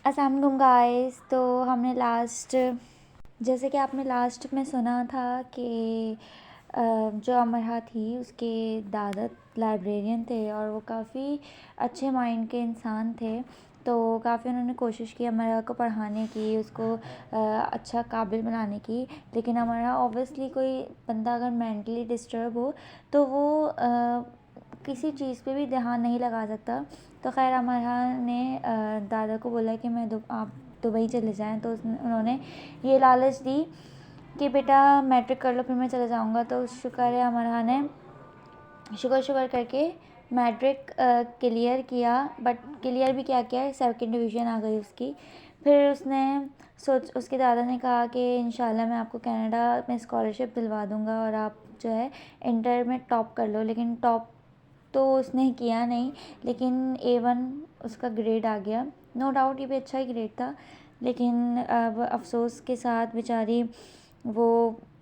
अस्सलाम वालेकुम गाइस। तो हमने लास्ट जैसे कि आपने लास्ट में सुना था कि जो अमरहा थी उसके दादा लाइब्रेरियन थे और वो काफ़ी अच्छे माइंड के इंसान थे। तो काफ़ी उन्होंने कोशिश की अमरहा को पढ़ाने की, उसको अच्छा काबिल बनाने की। लेकिन अमरहा ऑब्वियसली कोई बंदा अगर मेंटली डिस्टर्ब हो तो वो किसी चीज़ पे भी ध्यान नहीं लगा सकता। तो खैर अमरहा ने दादा को बोला कि आप दुबई चले जाएं। तो उन्होंने ये लालच दी कि बेटा मैट्रिक कर लो फिर मैं चले जाऊंगा। तो शुक्र है अमरहा ने शुक्र करके मैट्रिक क्लियर किया। बट क्लियर भी क्या किया, सेकंड डिवीज़न आ गई उसकी। फिर उसके दादा ने कहा कि इंशाल्लाह मैं आपको कनाडा में स्कॉलरशिप दिलवा दूंगा और आप जो है इंटर में टॉप कर लो। लेकिन टॉप तो उसने किया नहीं, लेकिन A1 उसका ग्रेड आ गया। नो डाउट ये भी अच्छा ही ग्रेड था, लेकिन अब अफसोस के साथ बेचारी वो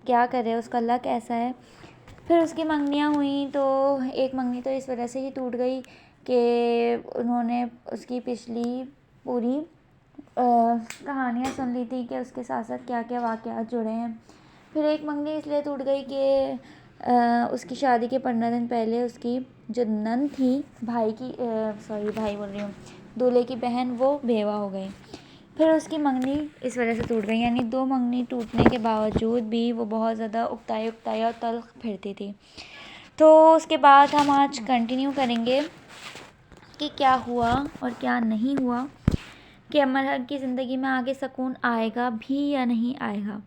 क्या करे, उसका लक ऐसा है। फिर उसकी मंगनियाँ हुई तो एक मंगनी तो इस वजह से ही टूट गई कि उन्होंने उसकी पिछली पूरी कहानियाँ सुन ली थी कि उसके साथ साथ क्या क्या वाक़यात जुड़े हैं। फिर एक मंगनी इसलिए टूट गई कि उसकी शादी के 15 दिन पहले उसकी जो नंद थी, भाई बोल रही हूँ, दूल्हे की बहन, वो बेवा हो गई। फिर उसकी मंगनी इस वजह से टूट गई। यानी 2 मंगनी टूटने के बावजूद भी वो बहुत ज़्यादा उकताई और तल्ख फिरती थी। तो उसके बाद हम आज कंटिन्यू करेंगे कि क्या हुआ और क्या नहीं हुआ, कि अमरहा की ज़िंदगी में आगे सुकून आएगा भी या नहीं आएगा।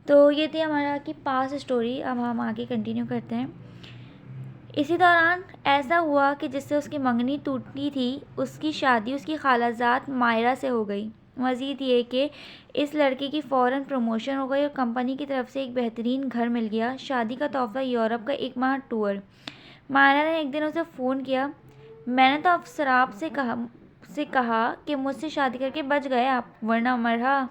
तो ये थी अमरहा की पास्ट स्टोरी। अब हम आगे कंटिन्यू करते हैं। इसी दौरान ऐसा हुआ कि जिससे उसकी मंगनी टूटी थी उसकी शादी उसकी खालाजाद मायरा से हो गई। मज़ीद ये कि इस लड़के की फ़ौरन प्रमोशन हो गई और कंपनी की तरफ से एक बेहतरीन घर मिल गया, शादी का तोहफ़ा, यूरोप का 1 माह टूर। मायरा ने एक दिन उसे फ़ोन किया। मैंने तो अफसराब से कहा कि मुझसे शादी करके बच गए आप, वरना मरहा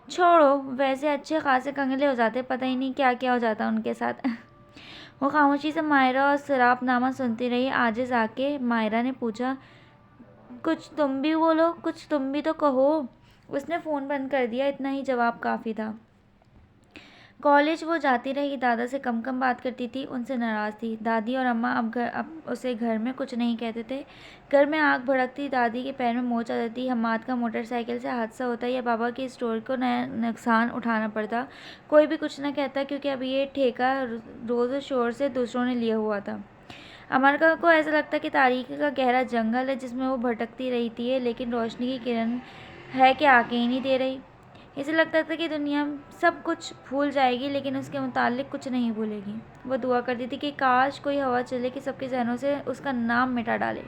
छोड़ो, वैसे अच्छे खासे कंगले हो जाते, पता ही नहीं क्या क्या हो जाता उनके साथ। वो खामोशी से मायरा और सराफनामा सुनती रही। आजिज़ आके मायरा ने पूछा, कुछ तुम भी बोलो, कुछ तुम भी तो कहो। उसने फ़ोन बंद कर दिया, इतना ही जवाब काफ़ी था। कॉलेज वो जाती रही, दादा से कम कम बात करती थी, उनसे नाराज़ थी। दादी और अम्मा अब उसे घर में कुछ नहीं कहते थे। घर में आग भड़कती, दादी के पैर में मोच आ जाती, हम्माद का मोटरसाइकिल से हादसा होता या बाबा के स्टोर को नया नुकसान उठाना पड़ता। कोई भी कुछ न कहता क्योंकि अब ये ठेका रोज़ शोर से दूसरों ने लिया हुआ था। अमरका को ऐसा लगता कि तारीकी का गहरा जंगल है जिसमें वो भटकती रहती है, लेकिन रोशनी की किरण है कि आके ही नहीं दे रही। इसे लगता था कि दुनिया सब कुछ भूल जाएगी लेकिन उसके मुतालिक कुछ नहीं भूलेगी। वो दुआ करती थी कि काश कोई हवा चले कि सबके जहनों से उसका नाम मिटा डाले।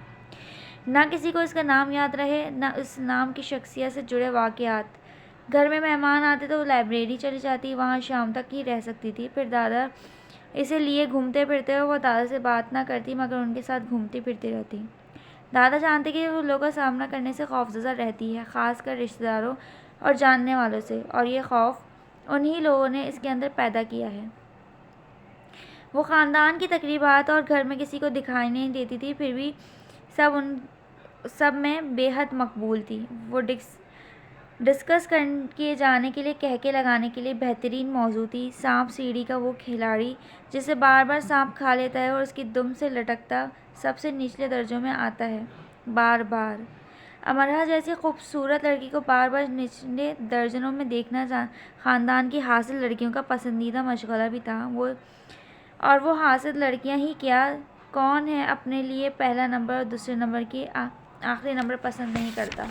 ना किसी को इसका नाम याद रहे, ना उस नाम की शख्सियत से जुड़े वाक़यात। घर में मेहमान आते तो वो लाइब्रेरी चली जाती, वहाँ शाम तक ही रह सकती थी। फिर दादा इसे लिए घूमते फिरते हुए वो दादा से बात ना करती मगर उनके साथ घूमती फिरती रहती। दादा जानते कि वो लोगों का सामना करने से खौफज़दा रहती है, ख़ासकर रिश्तेदारों और जानने वालों से, और ये खौफ उन्हीं लोगों ने इसके अंदर पैदा किया है। वो ख़ानदान की तकरीबात और घर में किसी को दिखाई नहीं देती थी, फिर भी सब में बेहद मकबूल थी। वो डिस्कस किए जाने के लिए, कहके लगाने के लिए बेहतरीन मौजू थी। सांप सीढ़ी का वो खिलाड़ी जिसे बार बार सांप खा लेता है और उसकी दुम से लटकता सबसे निचले दर्जों में आता है, बार बार। अमरहा जैसी खूबसूरत लड़की को बार बार निचले दर्जनों में देखना ख़ानदान की हासिल लड़कियों का पसंदीदा मशगला भी था। वो हासिल लड़कियां ही क्या, कौन है अपने लिए पहला नंबर और दूसरे नंबर की आखिरी नंबर पसंद नहीं करता।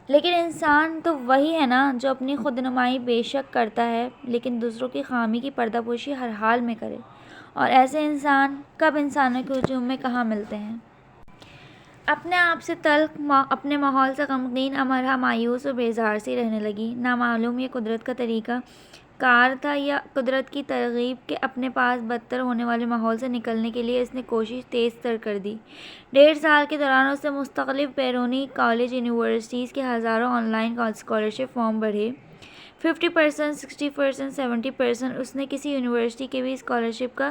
लेकिन इंसान तो वही है ना जो अपनी खुदनुमाई बेशक करता है लेकिन दूसरों की खामी की पर्दापोशी हर हाल में करे। और ऐसे इंसान कब इंसानों के हुजूम में कहाँ मिलते हैं। अपने आप से तल्ख, अपने माहौल से गमगीन अमरहा मायूस और बेजार सी रहने लगी। नामालूम ये कुदरत का तरीका कार था या कुदरत की तरगीब के अपने पास बदतर होने वाले माहौल से निकलने के लिए इसने कोशिश तेज़ तर कर दी। 1.5 साल के दौरान उससे मुख्तलिफ बैरूनी कॉलेज यूनिवर्सिटीज़ के हज़ारों ऑनलाइन स्कॉलरशिप फॉर्म भरे। 50%, 60%, 70%। उसने किसी यूनिवर्सिटी के भी स्कॉलरशिप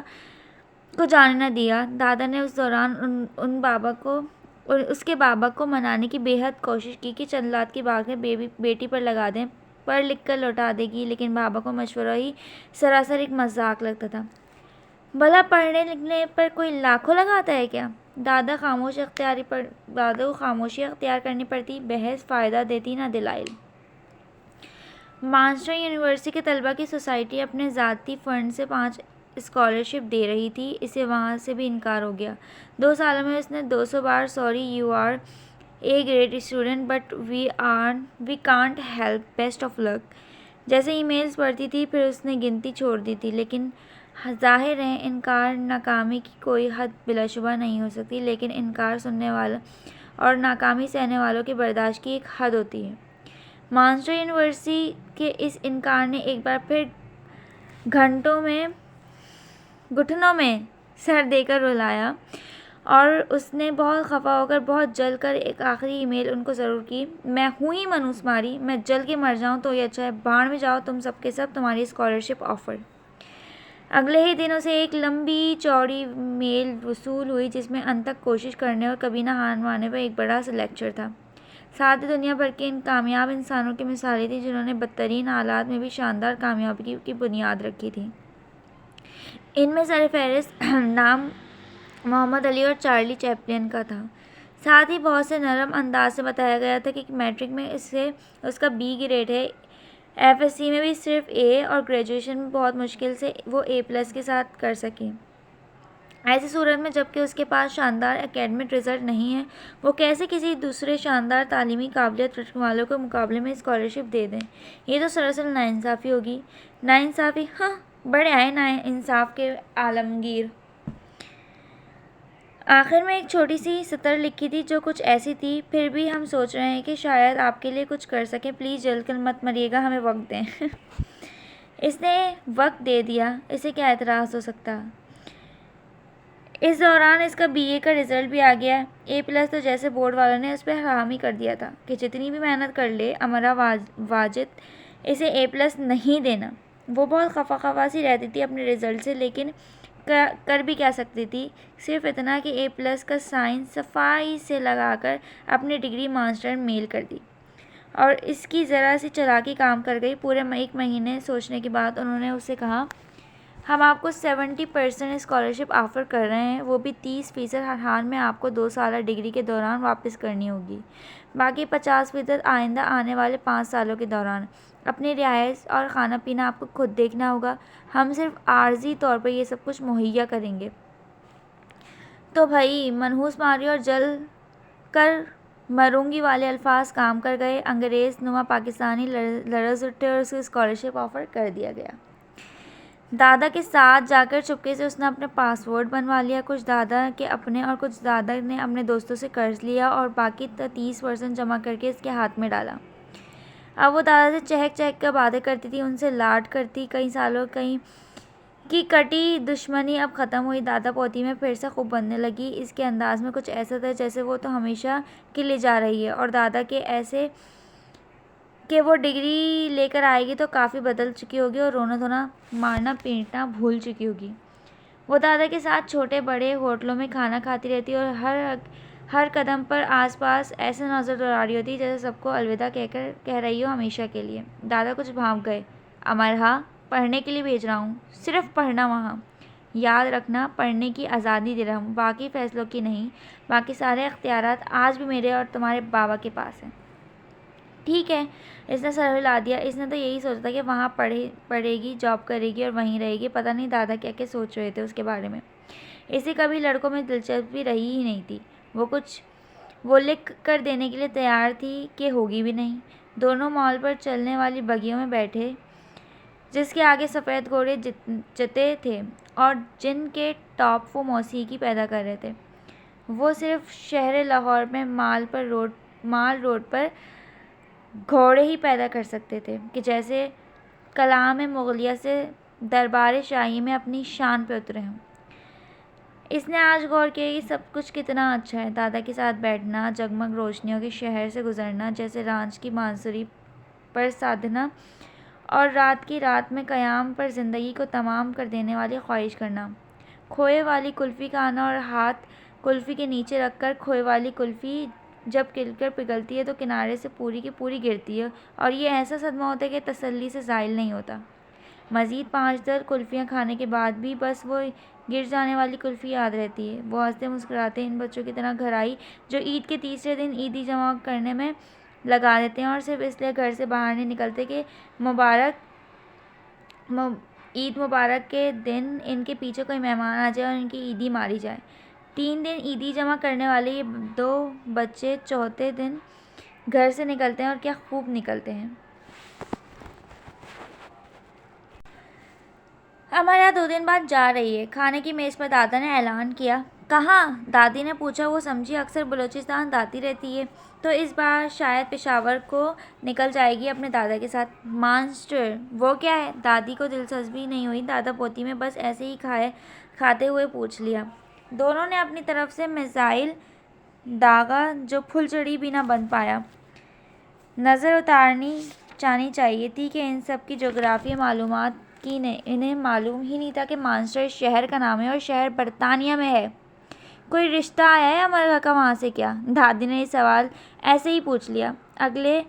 को जाने न दिया। दादा ने उस दौरान उन बाबा को और उसके बाबा को मनाने की बेहद कोशिश की कि चंद लाख की बात है, बेटी पर लगा दें, पढ़ लिख कर लौटा देगी, लेकिन बाबा को मशवरा ही सरासर एक मजाक लगता था। भला पढ़ने लिखने पर कोई लाखों लगाता है क्या? दादा को खामोशी अख्तियार करनी पड़ती, बहस फ़ायदा देती ना दिलाइल। मानचेस्टर यूनिवर्सिटी के तलबा की सोसाइटी अपने ज़ाती फ़ंड से 5 स्कॉलरशिप दे रही थी, इसे वहाँ से भी इनकार हो गया। 2 सालों में उसने 200 बार sorry you are a great student but we can't help, best of luck जैसे ईमेल्स पढ़ती थी, फिर उसने गिनती छोड़ दी थी। लेकिन ज़ाहिर है इनकार नाकामी की कोई हद बिलाशुबा नहीं हो सकती, लेकिन इनकार सुनने वाला और नाकामी सहने वालों की बर्दाश्त की एक हद होती है। मानचेस्टर यूनिवर्सिटी के इस इनकार ने एक बार फिर घुटनों में सर देकर रुलाया और उसने बहुत खफा होकर, बहुत जल कर एक आखिरी ईमेल उनको ज़रूर की। मैं हूँ ही मनूस मारी, मैं जल के मर जाऊँ तो ये अच्छा है, बाढ़ में जाओ तुम सबके सब, तुम्हारी स्कॉलरशिप ऑफर। अगले ही दिन उसे एक लंबी चौड़ी मेल वसूल हुई जिसमें अंत तक कोशिश करने और कभी ना हार मानने पर एक बड़ा सा लेक्चर था। साथ ही दुनिया भर के इन कामयाब इंसानों की मिसालें थी जिन्होंने बदतरीन हालात में भी शानदार कामयाबी की बुनियाद रखी थी। इनमें सरफहरिस्त नाम मोहम्मद अली और चार्ली चैपलिन का था। साथ ही बहुत से नरम अंदाज से बताया गया था कि मैट्रिक में उसका बी ग्रेड है, एफएससी में भी सिर्फ ए और ग्रेजुएशन में बहुत मुश्किल से वो A+ के साथ कर सके। ऐसी सूरत में जबकि उसके पास शानदार एकेडमिक रिजल्ट नहीं है, वो कैसे किसी दूसरे शानदार तालीमी काबिलियत रखने वालों के मुकाबले में स्कॉलरशिप दे दें? ये तो सरासर नाइंसाफ़ी होगी। नाइंसाफ़ी? हाँ, बड़े आए नाइंसाफ़ के आलमगीर। आखिर में एक छोटी सी सतर लिखी थी जो कुछ ऐसी थी, फिर भी हम सोच रहे हैं कि शायद आपके लिए कुछ कर सकें, प्लीज़ जल्द मत मरिएगा, हमें वक्त दें। इसने वक्त दे दिया, इसे क्या एतराज़ हो सकता। इस दौरान इसका BA का रिज़ल्ट भी आ गया। A+ तो जैसे बोर्ड वालों ने उस पर हराम ही कर दिया था कि जितनी भी मेहनत कर ले अमरा वाजिद इसे A+ नहीं देना। वो बहुत खफा सी रहती थी अपने रिज़ल्ट से, लेकिन कर भी क्या सकती थी, सिर्फ इतना कि A+ का साइन सफाई से लगाकर अपनी डिग्री मास्टर मेल कर दी। और इसकी ज़रा सी चालाकी काम कर गई। पूरे 1 महीने सोचने के बाद उन्होंने उससे कहा, हम आपको 70% स्कॉलरशिप ऑफ़र कर रहे हैं, वो भी 30% हर हाल में आपको 2 साल डिग्री के दौरान वापस करनी होगी। बाकी 50% आइंदा आने वाले 5 सालों के दौरान। अपनी रिहाइश और खाना पीना आपको खुद देखना होगा, हम सिर्फ आर्जी तौर पर ये सब कुछ मुहैया करेंगे। तो भाई मनहूस मारी और जल कर मरूंगी वाले अल्फाज काम कर गए। अंग्रेज़ नुमा पाकिस्तानी लरज़ उठे और उसे स्कॉलरशिप ऑफ़र कर दिया गया। दादा के साथ जाकर चुपके से उसने अपने पासवर्ड बनवा लिया। कुछ दादा के अपने और कुछ दादा ने अपने दोस्तों से कर्ज लिया और बाकी 30% जमा करके इसके हाथ में डाला। अब वो दादा से चहक कर बातें करती थी, उनसे लाड करती। कई सालों की कटी दुश्मनी अब ख़त्म हुई। दादा पोती में फिर से खूब बनने लगी। इसके अंदाज में कुछ ऐसा था जैसे वो तो हमेशा के लिए जा रही है और दादा के ऐसे कि वो डिग्री लेकर आएगी तो काफ़ी बदल चुकी होगी और रोना धोना मारना पीटना भूल चुकी होगी। वो दादा के साथ छोटे बड़े होटलों में खाना खाती रहती और हर कदम पर आसपास ऐसे नज़र दौड़ा रही होती जैसे सबको अलविदा कह रही हो हमेशा के लिए। दादा कुछ भाग गए। अमरहा, पढ़ने के लिए भेज रहा हूँ, सिर्फ पढ़ना वहाँ। याद रखना, पढ़ने की आज़ादी दे रहा हूँ, बाकी फ़ैसलों की नहीं। बाकी सारे अख्तियारात आज भी मेरे और तुम्हारे बाबा के पास हैं। ठीक है, इसने सर हिला दिया। इसने तो यही सोचा था कि वहाँ पढ़ेगी, जॉब करेगी और वहीं रहेगी। पता नहीं दादा क्या क्या सोच रहे थे उसके बारे में। इसे कभी लड़कों में दिलचस्पी रही ही नहीं थी। वो लिख कर देने के लिए तैयार थी कि होगी भी नहीं। दोनों मॉल पर चलने वाली बगियों में बैठे, जिसके आगे सफ़ेद घोड़े जते थे और जिनके टॉप वो मौसीकी पैदा कर रहे थे। वो सिर्फ शहर लाहौर में माल रोड पर घोड़े ही पैदा कर सकते थे कि जैसे कलाम मुग़लिया से दरबार शाही में अपनी शान पे उतरे हों। इसने आज गौर किया कि सब कुछ कितना अच्छा है। दादा के साथ बैठना, जगमग रोशनियों के शहर से गुजरना, जैसे रांझ की बांसुरी पर साधना और रात की रात में क़याम पर ज़िंदगी को तमाम कर देने वाली ख्वाहिश करना। खोए वाली कुल्फ़ी का आना और हाथ कुल्फ़ी के नीचे रखकर खोए वाली कुल्फ़ी जब गिरकर पिघलती है तो किनारे से पूरी की पूरी गिरती है और ये ऐसा सदमा होता है कि तसल्ली से ज़ाइल नहीं होता। मज़ीद 5-10 कुल्फ़ियाँ खाने के बाद भी बस वो गिर जाने वाली कुल्फ़ी याद रहती है। वो हंसते मुस्कुराते इन बच्चों की तरह घर आई जो ईद के तीसरे दिन ईदी जमा करने में लगा देते हैं और सिर्फ इसलिए घर से बाहर नहीं निकलते कि ईद मुबारक के दिन इनके पीछे कोई मेहमान आ जाए और इनकी ईदी मारी जाए। 3 दिन ईदी जमा करने वाले ये 2 बच्चे चौथे दिन घर से निकलते हैं और क्या खूब निकलते हैं। हमारे यहाँ 2 दिन बाद जा रही है। खाने की मेज़ पर दादा ने ऐलान किया। कहाँ? दादी ने पूछा। वो समझी अक्सर बलूचिस्तान जाती रहती है तो इस बार शायद पेशावर को निकल जाएगी अपने दादा के साथ। मास्टर, वो क्या है? दादी को दिलचस्पी नहीं हुई। दादा पोती में बस ऐसे ही खाते हुए पूछ लिया। दोनों ने अपनी तरफ से मिसाइल दागा जो फुलझड़ी भी ना बन पाया। नज़र उतारनी जानी चाहिए थी कि इन सब की जोग्राफी मालूमात की इन्हें मालूम ही नहीं था कि मानचेस्टर शहर का नाम है और शहर बरतानिया में है। कोई रिश्ता आया है अमेरिका का वहाँ से क्या? दादी ने ये सवाल ऐसे ही पूछ लिया। अगले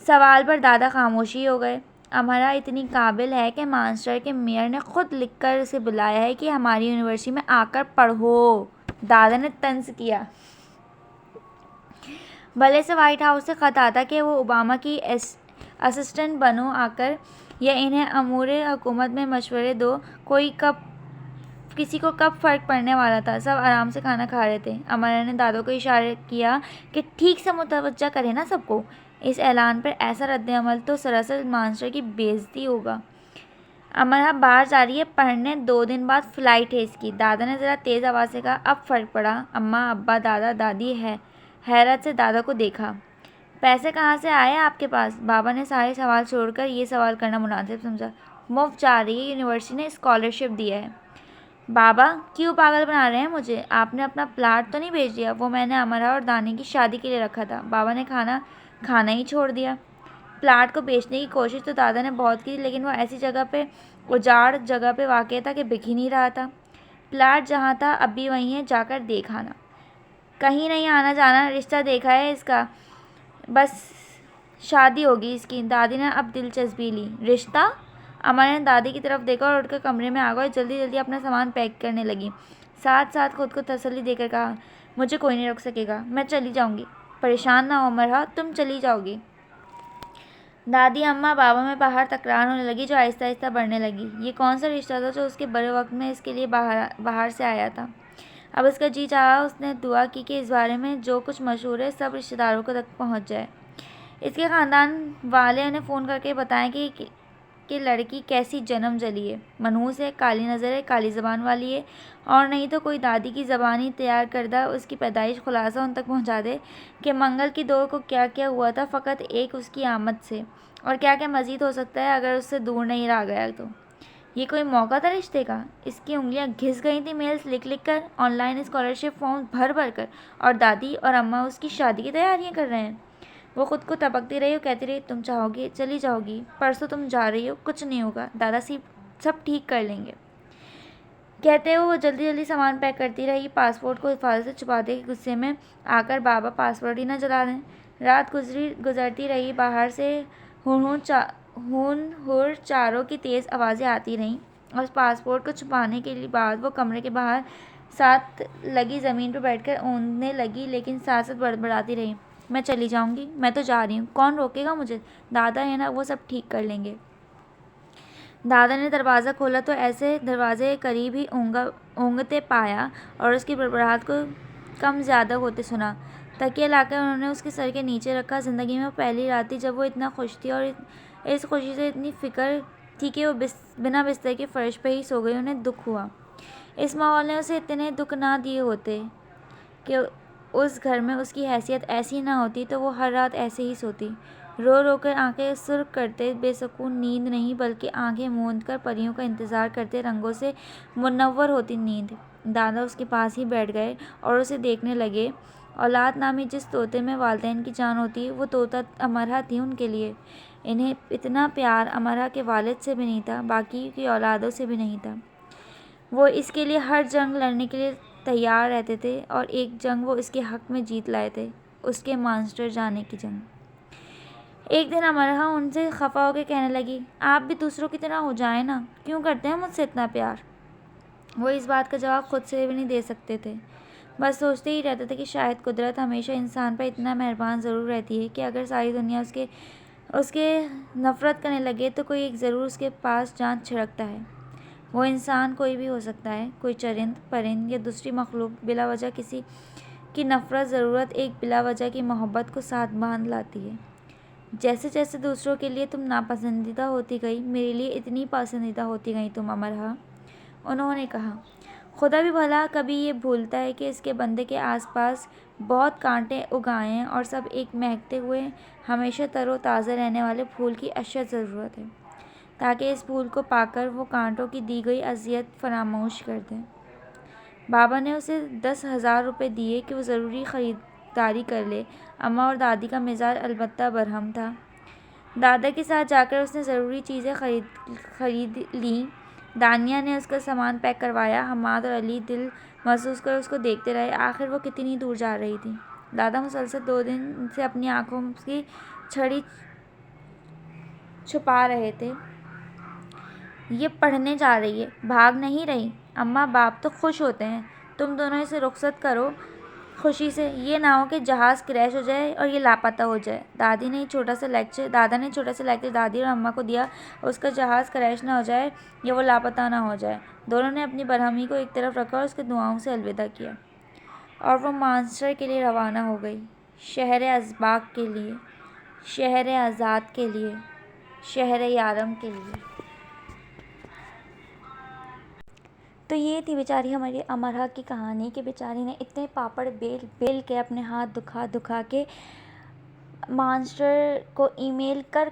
सवाल पर दादा खामोशी हो गए। अमरा इतनी काबिल है कि मानचेस्टर के मेयर ने खुद लिखकर उसे बुलाया है कि हमारी यूनिवर्सिटी में आकर पढ़ो। दादा ने तंज किया। भले से व्हाइट हाउस से ख़त आता कि वो ओबामा की असिस्टेंट बनो आकर या इन्हें अमूरे हुकूमत में मशवरे दो, किसी को कब फ़र्क पड़ने वाला था। सब आराम से खाना खा रहे थे। अमरा ने दादों को इशारा किया कि ठीक से मुतवज्जा करें ना सबको। इस ऐलान पर ऐसा रद्द-ए-अमल तो सरासर मानचेस्टर की बेइज्जती होगा। अमरा बाहर जा रही है पढ़ने। 2 दिन बाद फ़्लाइट है इसकी। दादा ने ज़रा तेज़ आवाज़ से कहा। अब फ़र्क पड़ा। अम्मा, अब्बा, दादा, दादी हैरत से दादा को देखा। पैसे कहाँ से आए आपके पास? बाबा ने सारे सवाल छोड़कर ये सवाल करना मुनासिब समझा। मुफ्त जा रही है, यूनिवर्सिटी ने स्कॉलरशिप दिया है। बाबा क्यों पागल बना रहे हैं मुझे? आपने अपना प्लाट तो नहीं बेच दिया? वो मैंने अमरा और दानी की शादी के लिए रखा था। बाबा ने खाना ही छोड़ दिया। प्लाट को बेचने की कोशिश तो दादा ने बहुत की लेकिन वो ऐसी जगह पे उजाड़ जगह पे वाक़ था कि बिक ही नहीं रहा था। प्लाट जहाँ था अब भी वहीं है, जाकर देख आना। कहीं नहीं आना जाना, रिश्ता देखा है इसका, बस शादी होगी इसकी। दादी ने अब दिलचस्पी ली। रिश्ता? अमर ने दादी की तरफ देखा और उठकर कमरे में आ गई। जल्दी जल्दी अपना सामान पैक करने लगी। साथ साथ खुद को तसल्ली देकर कहा, मुझे कोई नहीं रोक सकेगा, मैं चली जाऊंगी। परेशान ना हो अमरा, तुम चली जाओगी। दादी अम्मा बाबा में बाहर तकरार होने लगी जो आहिस्ता आहिस्ता बढ़ने लगी। ये कौन सा रिश्ता था जो उसके बड़े वक्त में इसके लिए बाहर से आया था। अब उसका जी चाहा। उसने दुआ की कि इस बारे में जो कुछ मशहूर है सब रिश्तेदारों को तक पहुंच जाए। इसके ख़ानदान वाले उन्हें फ़ोन करके बताएं कि लड़की कैसी जन्म जली है, मनहूस है, काली नज़र है, काली ज़बान वाली है, और नहीं तो कोई दादी की ज़बानी तैयार करदा उसकी पैदाइश खुलासा उन तक पहुंचा दे कि मंगल की दौड़ को क्या क्या हुआ था फ़कत एक उसकी आमद से, और क्या क्या मज़ीद हो सकता है अगर उससे दूर नहीं रह गया तो। ये कोई मौका था रिश्ते का। इसकी उंगलियां घिस गई थी मेल्स लिख लिख कर, ऑनलाइन स्कॉलरशिप फॉर्म भर भर कर, और दादी और अम्मा उसकी शादी की तैयारियां कर रहे हैं। वो खुद को टपकती रही और कहती रही, तुम चाहोगी चली जाओगी, परसों तुम जा रही हो, कुछ नहीं होगा, दादा सब ठीक कर लेंगे। कहते हुए वो जल्दी जल्दी सामान पैक करती रही। पासपोर्ट को हिफाजत से छुपाते के गुस्से में आकर बाबा पासपोर्ट ही न जला दें। रात गुजरती रही। बाहर से हुन चारों की तेज़ आवाज़ें आती रहीं और पासपोर्ट को छुपाने के लिए बाद वो कमरे के बाहर साथ लगी ज़मीन पर बैठकर ऊँधने लगी, लेकिन साथ साथ बड़बड़ाती रही, मैं चली जाऊँगी, मैं तो जा रही हूँ, कौन रोकेगा मुझे, दादा है ना, वो सब ठीक कर लेंगे। दादा ने दरवाज़ा खोला तो ऐसे दरवाजे करीब ही ऊँघते पाया और उसकी बड़बड़ाहट को कम ज़्यादा होते सुना। तकिया लाकर उन्होंने उसके सर के नीचे रखा। ज़िंदगी में पहली रात थी जब वो इतना खुश थी और इस खुशी से इतनी फ़िक्र थी कि वो बिना बिस्तर के फ़र्श पर ही सो गई। उन्हें दुख हुआ। इस माहौल ने उसे इतने दुख ना दिए होते कि उस घर में उसकी हैसियत ऐसी ना होती तो वो हर रात ऐसे ही सोती, रो रो कर आँखें सुर्ख करते, बेसुकून नींद नहीं बल्कि आँखें मूंद कर परियों का इंतज़ार करते रंगों से मुनव्वर होती नींद। दादा उसके पास ही बैठ गए और उसे देखने लगे। औलाद नामी जिस तोते में वालिदैन की जान होती वो तोता अमरा थी उनके लिए। इन्हें इतना प्यार अमरा के वालिद से भी नहीं था, बाकी की औलादों से भी नहीं था। वो इसके लिए हर जंग लड़ने के लिए तैयार रहते थे और एक जंग वो इसके हक में जीत लाए थे, उसके मॉन्स्टर जाने की जंग। एक दिन अमरहा उनसे खफा होकर कहने लगी, आप भी दूसरों की तरह हो जाए ना, क्यों करते हैं मुझसे इतना प्यार। वो इस बात का जवाब खुद से भी नहीं दे सकते थे, बस सोचते ही रहते थे कि शायद कुदरत हमेशा इंसान पर इतना मेहरबान ज़रूर रहती है कि अगर सारी दुनिया उसके उसके नफ़रत करने लगे तो कोई एक ज़रूर उसके पास जान छिड़कता है। वो इंसान कोई भी हो सकता है, कोई चरिंद, परिंद या दूसरी मखलूक। बिला वजह किसी की नफ़रत ज़रूरत एक बिला वजह की मोहब्बत को साथ बांध लाती है। जैसे जैसे दूसरों के लिए तुम नापसंदीदा होती गई, मेरे लिए इतनी पसंदीदा होती गई तुम अमरहा। उन्होंने कहा, खुदा भी भला कभी ये भूलता है कि इसके बंदे के आसपास बहुत कांटे उगाए हैं और सब एक महकते हुए हमेशा तरोताज़ा रहने वाले फूल की अशद ज़रूरत है, ताकि इस फूल को पाकर वो कांटों की दी गई अजियत फरामोश कर दें। बाबा ने उसे 10,000 रुपये दिए कि वो ज़रूरी ख़रीदारी कर ले। अम्मा और दादी का मिजाज अलबत्ता बरहम था। दादा के साथ जाकर उसने ज़रूरी चीज़ें खरीद लीं। दानिया ने उसका सामान पैक करवाया। हमाद और अली दिल महसूस कर उसको देखते रहे। आखिर वो कितनी दूर जा रही थी। दादा मुसलसल 2 दिन से अपनी आंखों की छड़ी छुपा रहे थे। ये पढ़ने जा रही है, भाग नहीं रही। अम्मा बाप तो खुश होते हैं, तुम दोनों इसे रुखसत करो खुशी से, ये ना हो कि जहाज़ क्रैश हो जाए और ये लापता हो जाए। दादा ने छोटा सा लेक्चर दादी और अम्मा को दिया, उसका जहाज़ क्रैश ना हो जाए या वो लापता ना हो जाए। दोनों ने अपनी बरहमी को एक तरफ रखा और उसके दुआओं से अलविदा किया और वो मास्टर के लिए रवाना हो गई, शहर अज़बाक के लिए, शहर आज़ाद के लिए, शहर यारम के लिए। तो ये थी बेचारी हमारी अमरहा की कहानी कि बेचारी ने इतने पापड़ बेल के अपने हाथ दुखा के मास्टर को ईमेल कर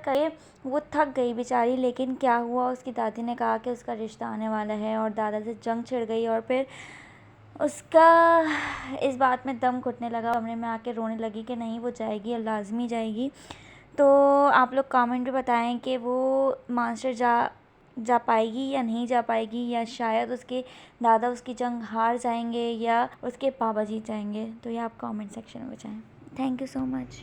वो थक गई बेचारी। लेकिन क्या हुआ, उसकी दादी ने कहा कि उसका रिश्ता आने वाला है और दादा से जंग छिड़ गई और फिर उसका इस बात में दम घुटने लगा, कमरे में आके रोने लगी कि नहीं वो जाएगी और लाजमी जाएगी। तो आप लोग कमेंट में बताएं कि वो मास्टर जा पाएगी या नहीं जा पाएगी, या शायद उसके दादा उसकी जंग हार जाएंगे या उसके पापा जीत जाएंगे। तो ये आप कमेंट सेक्शन में बताएं। Thank you so much.